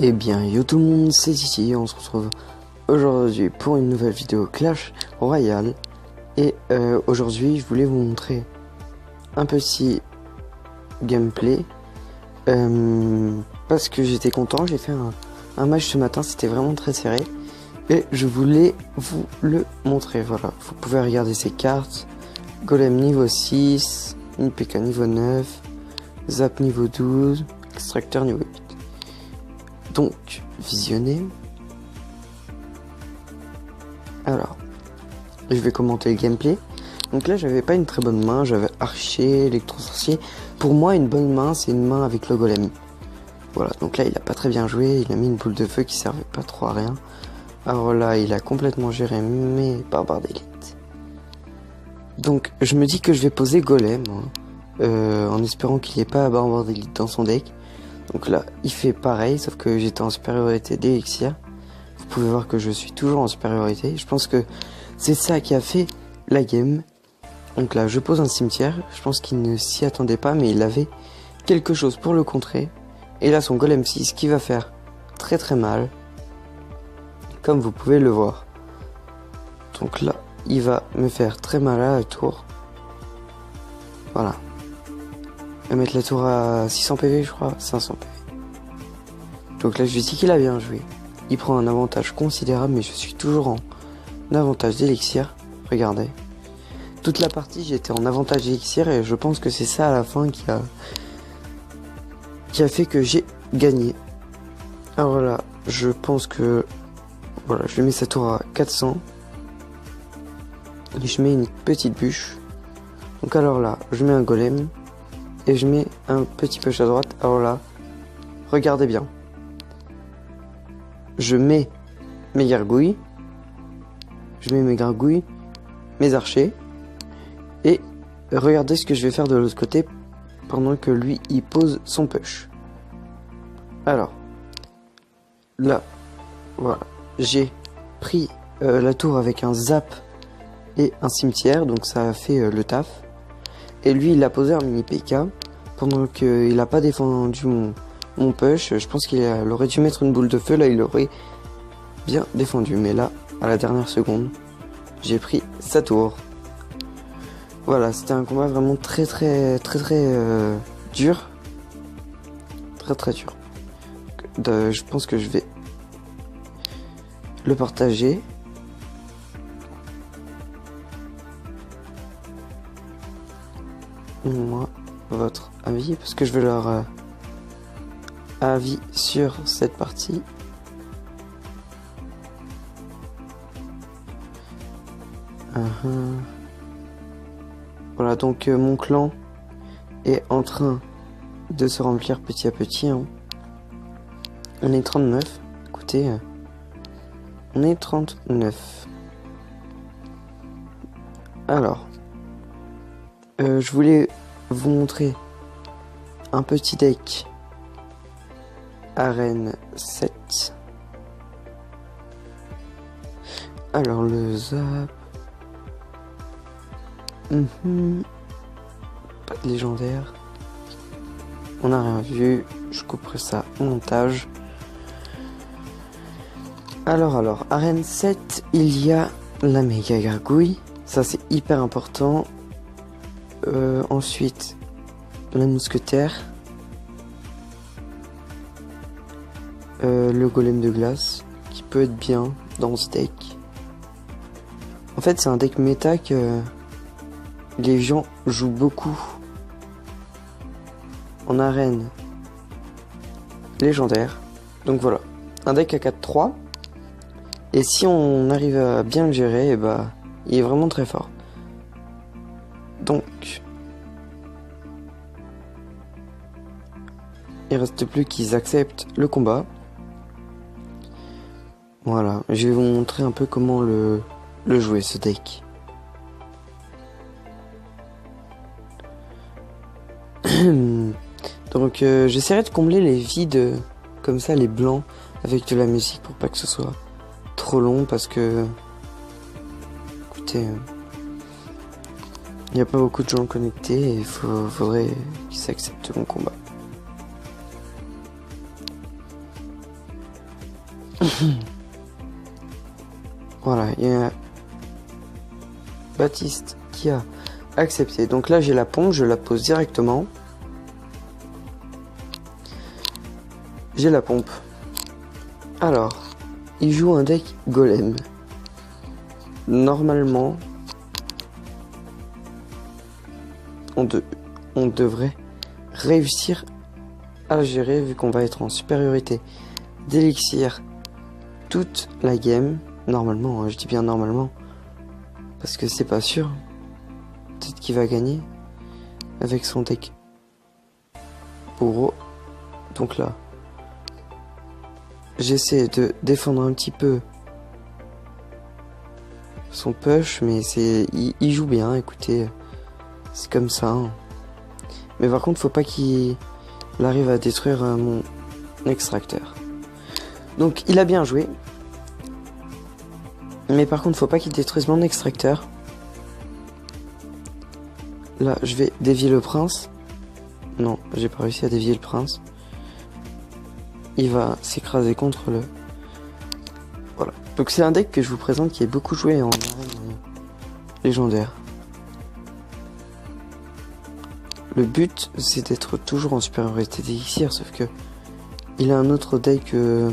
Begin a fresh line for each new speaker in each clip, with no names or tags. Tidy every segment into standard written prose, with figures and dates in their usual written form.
Eh bien, yo tout le monde, c'est Titi, on se retrouve aujourd'hui pour une nouvelle vidéo Clash Royale. Et aujourd'hui, je voulais vous montrer un petit gameplay. Parce que j'étais content, j'ai fait un match ce matin, c'était vraiment très serré. Et je voulais vous le montrer, voilà. Vous pouvez regarder ces cartes. Golem niveau 6, IPK niveau 9, Zap niveau 12, Extracteur niveau 8. Donc, visionnez. Alors, je vais commenter le gameplay. Donc là, j'avais pas une très bonne main, j'avais archer, électro-sorcier. Pour moi, une bonne main, c'est une main avec le golem. Voilà, donc là, il a pas très bien joué, il a mis une boule de feu qui servait pas trop à rien. Alors là, il a complètement géré mes barbares d'élite. Donc, je me dis que je vais poser golem, en espérant qu'il n'y ait pas barbare d'élite dans son deck. Donc là, il fait pareil, sauf que j'étais en supériorité d'élixir. Vous pouvez voir que je suis toujours en supériorité. Je pense que c'est ça qui a fait la game. Donc là, je pose un cimetière. Je pense qu'il ne s'y attendait pas, mais il avait quelque chose pour le contrer. Et là, son golem 6 qui va faire très très mal. Comme vous pouvez le voir. Donc là, il va me faire très mal à la tour. Voilà. Il va mettre la tour à 600 PV, je crois. 500 PV. Donc là, je lui dis qu'il a bien joué. Il prend un avantage considérable, mais je suis toujours en avantage d'élixir. Regardez. Toute la partie, j'étais en avantage d'élixir et je pense que c'est ça à la fin qui a fait que j'ai gagné. Alors là, je pense que... Voilà, je lui mets sa tour à 400. Et je mets une petite bûche. Donc alors là, je mets un golem. Et je mets un petit push à droite. Alors là, regardez bien. Je mets mes gargouilles. Je mets mes gargouilles. Mes archers. Et regardez ce que je vais faire de l'autre côté. Pendant que lui, il pose son push. Alors. Là. Voilà. J'ai pris la tour avec un zap et un cimetière. Donc ça a fait le taf. Et lui, il a posé un mini PK. Pendant qu'il n'a pas défendu mon push. Je pense qu'il aurait dû mettre une boule de feu. Là, il aurait bien défendu. Mais là, à la dernière seconde, j'ai pris sa tour. Voilà, c'était un combat vraiment très dur. Très dur. Je pense que je vais le partager. Moi, votre avis, parce que je veux leur avis sur cette partie. Voilà, donc mon clan est en train de se remplir petit à petit. Hein. On est 39. Écoutez, on est 39. Alors, je voulais vous montrer un petit deck arène 7. Alors le zap. Pas de légendaire. On n'a rien vu. Je couperai ça au montage. Alors, arène 7, il y a la méga gargouille. Ça c'est hyper important. Ensuite, la mousquetaire. Le golem de glace. Qui peut être bien dans ce deck. En fait, c'est un deck méta que les gens jouent beaucoup en arène légendaire. Donc voilà, un deck à 4-3. Et si on arrive à bien le gérer, et bah, il est vraiment très fort. Donc, il reste plus qu'ils acceptent le combat. Voilà, je vais vous montrer un peu comment le jouer ce deck. Donc j'essaierai de combler les vides comme ça, les blancs, avec de la musique pour pas que ce soit trop long parce que écoutez, il n'y a pas beaucoup de gens connectés et il faudrait qu'ils acceptent mon combat. Voilà, il y a Baptiste qui a accepté. Donc là, j'ai la pompe, je la pose directement. J'ai la pompe. Alors, il joue un deck golem. Normalement, on devrait réussir à gérer vu qu'on va être en supériorité d'élixir toute la game. Normalement, hein, je dis bien normalement, parce que c'est pas sûr. Peut-être qu'il va gagner avec son deck Bourreau. Donc là, j'essaie de défendre un petit peu son push, mais il joue bien, écoutez, c'est comme ça. Hein. Mais par contre, faut pas qu'il arrive à détruire mon extracteur. Donc, il a bien joué. Mais par contre, faut pas qu'il détruise mon extracteur. Là, je vais dévier le prince. Non, j'ai pas réussi à dévier le prince. Il va s'écraser contre le... Voilà. Donc c'est un deck que je vous présente qui est beaucoup joué en arène légendaire. Le but, c'est d'être toujours en supériorité d'élixir, sauf que il a un autre deck de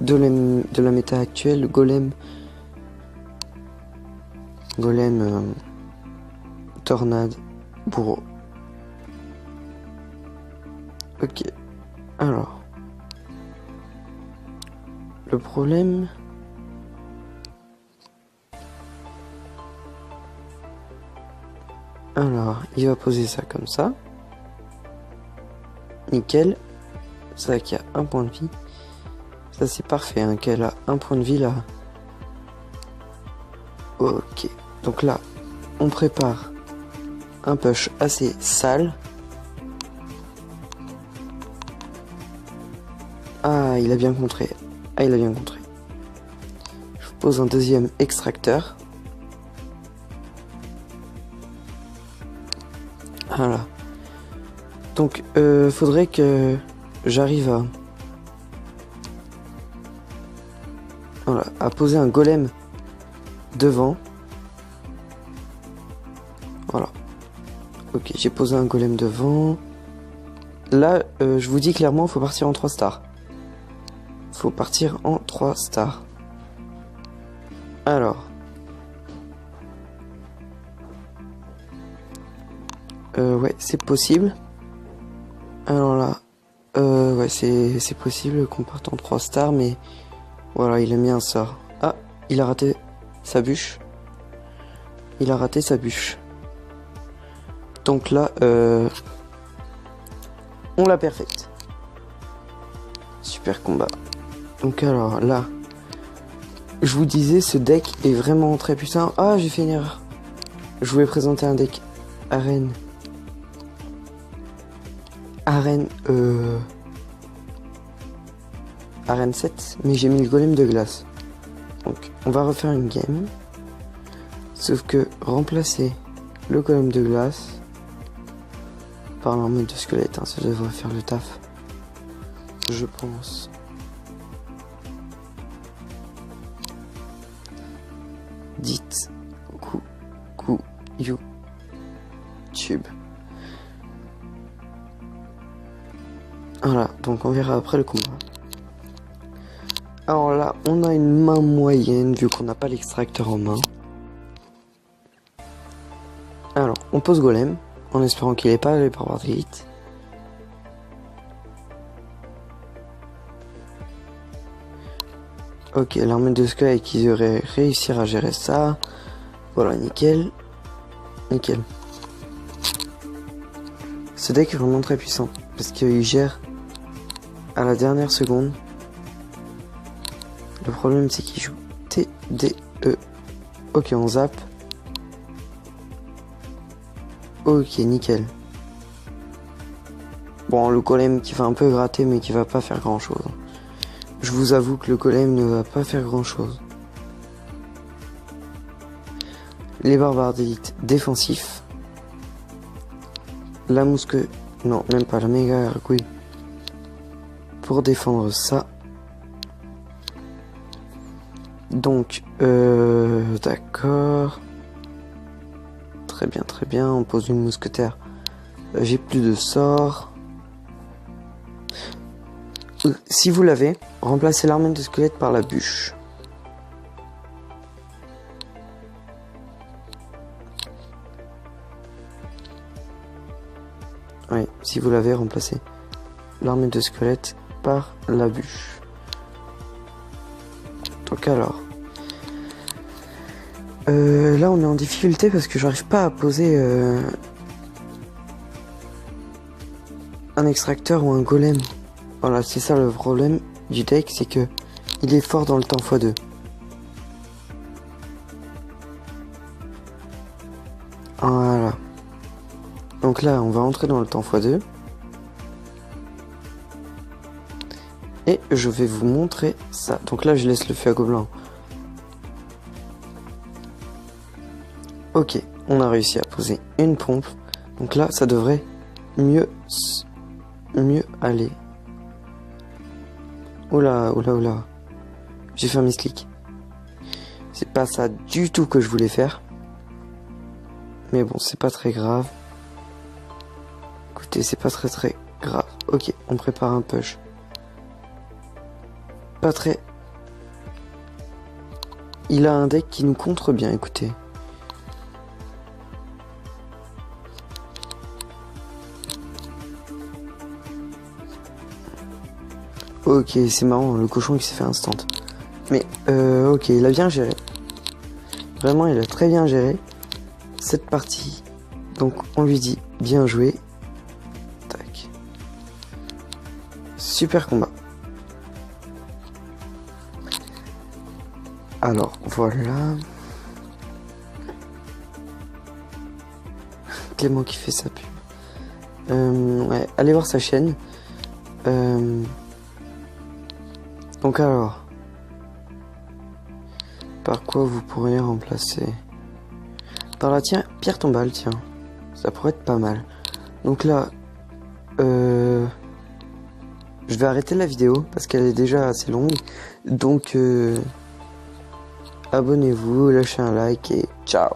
la méta actuelle, Golem. Golem, Tornade, Bourreau. Ok. Alors. Le problème... Alors, il va poser ça comme ça. Nickel. C'est vrai qu'il y a un point de vie. Ça c'est parfait, hein, qu'elle a un point de vie là. Ok. Donc là, on prépare un push assez sale. Ah, il a bien contré. Ah, il a bien contré. Je pose un deuxième extracteur. Voilà. Donc, faudrait que j'arrive à... Voilà, à poser un golem devant. Voilà. Ok, j'ai posé un golem devant. Là, je vous dis clairement, il faut partir en 3 stars. Faut partir en 3 stars. Alors. Ouais, c'est possible. Alors là. Ouais, c'est possible qu'on parte en 3 stars, mais... Voilà, il a mis un sort. Ah, il a raté sa bûche. Il a raté sa bûche. Donc là, on l'a perfecte. Super combat. Donc alors là, je vous disais, ce deck est vraiment très puissant. Ah, j'ai fait une erreur. Je voulais présenter un deck arène. Arène 7, mais j'ai mis le golem de glace. Donc, on va refaire une game. Sauf que remplacer le golem de glace par l'armée de squelette, hein, ça devrait faire le taf. Je pense. Dites coucou YouTube. Voilà, donc on verra après le combat. Alors là, on a une main moyenne vu qu'on n'a pas l'extracteur en main. Alors, on pose golem en espérant qu'il n'ait pas les barbares d'élite. Ok, l'armée de squelette qui devrait réussir à gérer ça. Voilà, nickel. Nickel. Ce deck est vraiment très puissant parce qu'il gère à la dernière seconde. Le problème c'est qu'il joue TDE. Ok, on zappe. Ok, nickel. Bon, le golem qui va un peu gratter mais qui va pas faire grand chose. Je vous avoue que le golem ne va pas faire grand chose. Les barbares d'élite défensifs. La mousque... Non, même pas la méga gargouille. Pour défendre ça. Donc, d'accord. Très bien, on pose une mousquetaire. J'ai plus de sorts. Si vous l'avez, remplacez l'armée de squelettes par la bûche. Oui, si vous l'avez, remplacez l'armée de squelettes par la bûche. Donc alors... là on est en difficulté parce que j'arrive pas à poser un extracteur ou un golem. Voilà, c'est ça le problème du deck, c'est que il est fort dans le temps x2. Voilà. Donc là, on va entrer dans le temps x2. Et je vais vous montrer ça. Donc là, je laisse le feu à gobelin. Ok, on a réussi à poser une pompe. Donc là, ça devrait mieux aller. Oula. J'ai fait un misclick. C'est pas ça du tout que je voulais faire. Mais bon, c'est pas très grave. Écoutez, c'est pas très grave. Ok, on prépare un push. Pas très... Il a un deck qui nous contre bien, écoutez. Ok, c'est marrant, le cochon qui s'est fait instant. Mais, ok, il a bien géré. Vraiment, il a très bien géré cette partie. Donc, on lui dit bien joué. Tac. Super combat. Alors, voilà. Clément qui fait sa pub. Ouais, allez voir sa chaîne. Donc alors, par quoi vous pourriez remplacer? Par la pierre tombale, tiens. Ça pourrait être pas mal. Donc là, je vais arrêter la vidéo parce qu'elle est déjà assez longue. Donc, abonnez-vous, lâchez un like et ciao.